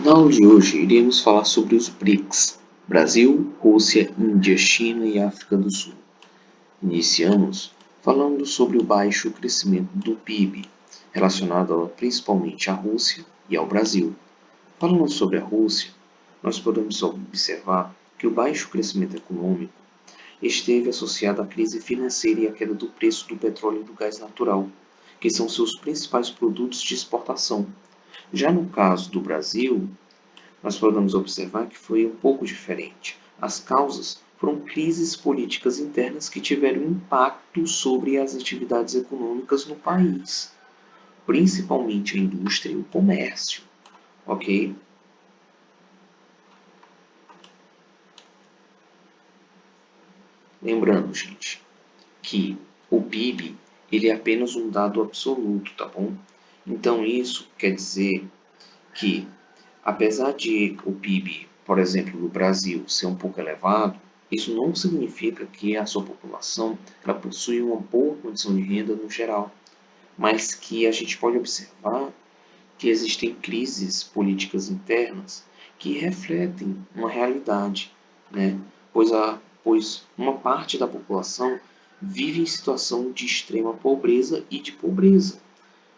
Na aula de hoje, iremos falar sobre os BRICS: Brasil, Rússia, Índia, China e África do Sul. Iniciamos falando sobre o baixo crescimento do PIB, relacionado principalmente à Rússia e ao Brasil. Falando sobre a Rússia, nós podemos observar que o baixo crescimento econômico esteve associado à crise financeira e à queda do preço do petróleo e do gás natural, que são seus principais produtos de exportação. Já no caso do Brasil, nós podemos observar que foi um pouco diferente. As causas foram crises políticas internas que tiveram impacto sobre as atividades econômicas no país, principalmente a indústria e o comércio, ok? Lembrando, gente, que o PIB ele é apenas um dado absoluto, tá bom? Então isso quer dizer que, apesar de o PIB, por exemplo, do Brasil ser um pouco elevado, isso não significa que a sua população ela possui uma boa condição de renda no geral, mas que a gente pode observar que existem crises políticas internas que refletem uma realidade, né? Pois uma parte da população vive em situação de extrema pobreza e de pobreza,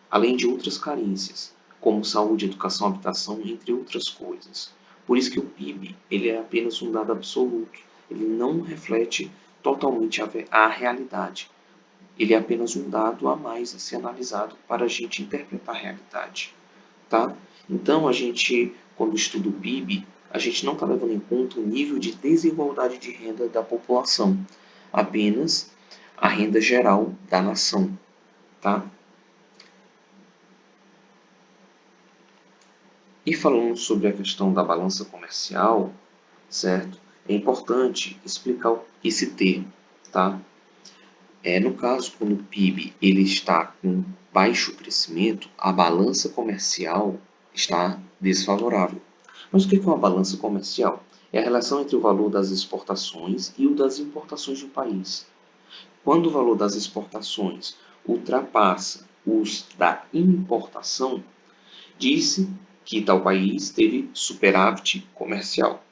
além de outras carências, como saúde, educação, habitação, entre outras coisas. Por isso que o PIB ele é apenas um dado absoluto, ele não reflete totalmente a realidade. Ele é apenas um dado a mais a ser analisado para a gente interpretar a realidade. Tá? Então, quando estuda o PIB, a gente não está levando em conta o nível de desigualdade de renda da população, apenas a renda geral da nação. Tá? E falando sobre a questão da balança comercial, certo? É importante explicar esse termo, tá? No caso, quando o PIB ele está com baixo crescimento, a balança comercial está desfavorável. Mas o que é uma balança comercial? É a relação entre o valor das exportações e o das importações de um país. Quando o valor das exportações ultrapassa os da importação, disse que tal país teve superávit comercial.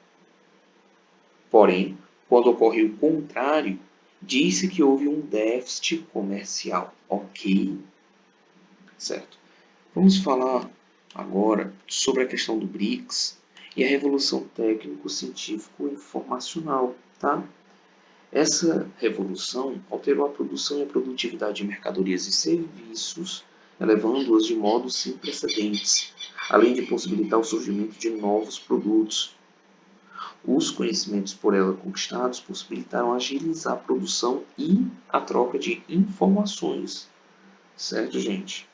Porém, quando ocorre o contrário, disse que houve um déficit comercial. Ok? Certo. Vamos falar agora sobre a questão do BRICS e a revolução técnico-científico-informacional. Tá? Essa revolução alterou a produção e a produtividade de mercadorias e serviços, elevando-as de modos sem precedentes, além de possibilitar o surgimento de novos produtos. Os conhecimentos por ela conquistados possibilitaram agilizar a produção e a troca de informações. Certo, gente?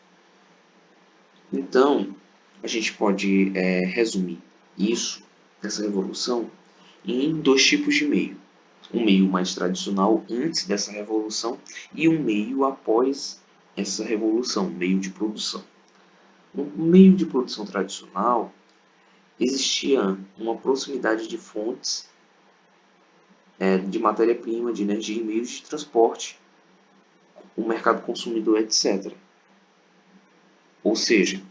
Então, a gente pode resumir essa revolução, em dois tipos de meio. Um meio mais tradicional antes dessa revolução e um meio após essa revolução, meio de produção. No meio de produção tradicional, existia uma proximidade de fontes de matéria-prima, de energia e meios de transporte, o mercado consumidor, etc. Ou seja,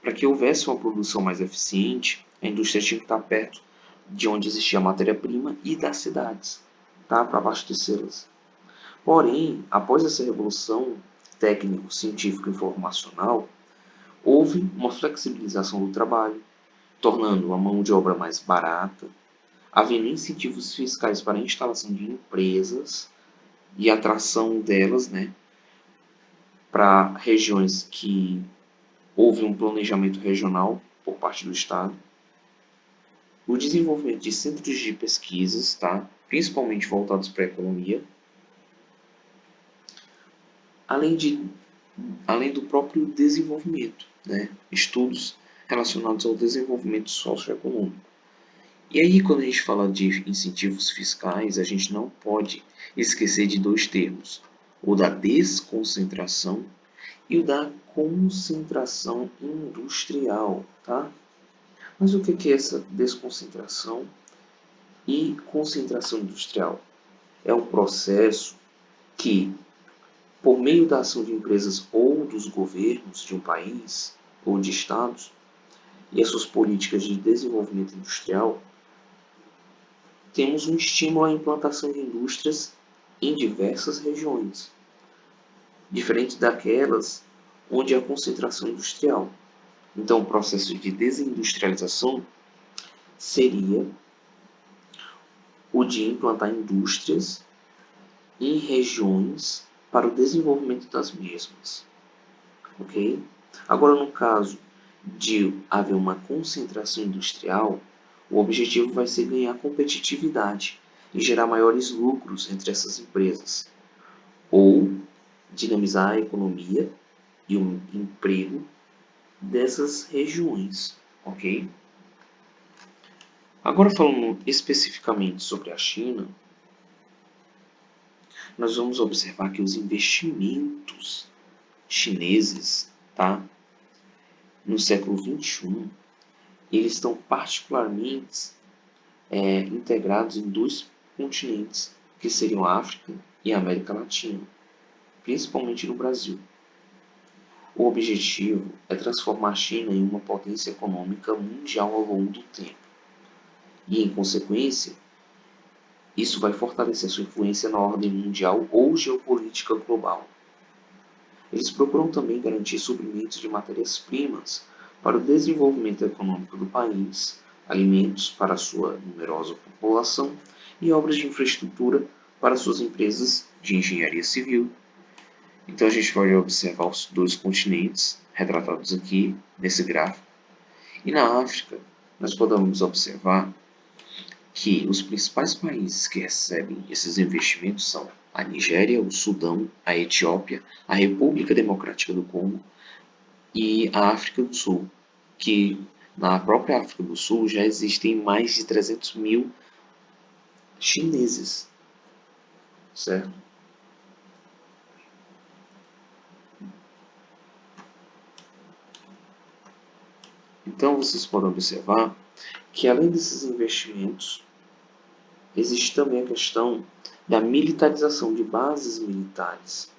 para que houvesse uma produção mais eficiente, a indústria tinha que estar perto de onde existia a matéria-prima e das cidades, tá? Para abastecê-las. Porém, após essa revolução técnico-científico-informacional, houve uma flexibilização do trabalho, tornando a mão de obra mais barata, havendo incentivos fiscais para a instalação de empresas e atração delas, né, para regiões que houve um planejamento regional por parte do Estado, o desenvolvimento de centros de pesquisas, tá, principalmente voltados para a economia, além, de, além do próprio desenvolvimento, né, estudos relacionados ao desenvolvimento socioeconômico. E aí, quando a gente fala de incentivos fiscais, a gente não pode esquecer de dois termos: o da desconcentração e o da concentração industrial, tá? Mas o que é essa desconcentração e concentração industrial? É um processo que, por meio da ação de empresas ou dos governos de um país ou de estados, e as suas políticas de desenvolvimento industrial, temos um estímulo à implantação de indústrias em diversas regiões, diferente daquelas onde há concentração industrial. Então, o processo de desindustrialização seria o de implantar indústrias em regiões para o desenvolvimento das mesmas. Ok? Agora, no caso de haver uma concentração industrial, o objetivo vai ser ganhar competitividade e gerar maiores lucros entre essas empresas, ou dinamizar a economia e o emprego dessas regiões, ok? Agora falando especificamente sobre a China, nós vamos observar que os investimentos chineses, tá, no século XXI, eles estão particularmente integrados em dois continentes, que seriam a África e a América Latina, principalmente no Brasil. O objetivo é transformar a China em uma potência econômica mundial ao longo do tempo. E, em consequência, isso vai fortalecer sua influência na ordem mundial ou geopolítica global. Eles procuram também garantir suprimentos de matérias-primas para o desenvolvimento econômico do país, alimentos para a sua numerosa população e obras de infraestrutura para suas empresas de engenharia civil. Então a gente pode observar os dois continentes retratados aqui nesse gráfico. E na África, nós podemos observar que os principais países que recebem esses investimentos são a Nigéria, o Sudão, a Etiópia, a República Democrática do Congo e a África do Sul, que na própria África do Sul já existem mais de 300 mil chineses, certo? Então vocês podem observar que além desses investimentos, existe também a questão da militarização de bases militares,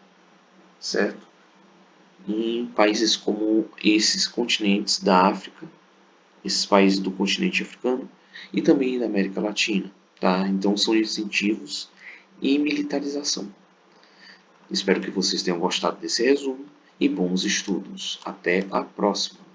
certo? Em países como esses continentes da África, esses países do continente africano e também da América Latina, tá? Então são incentivos e militarização. Espero que vocês tenham gostado desse resumo e bons estudos. Até a próxima!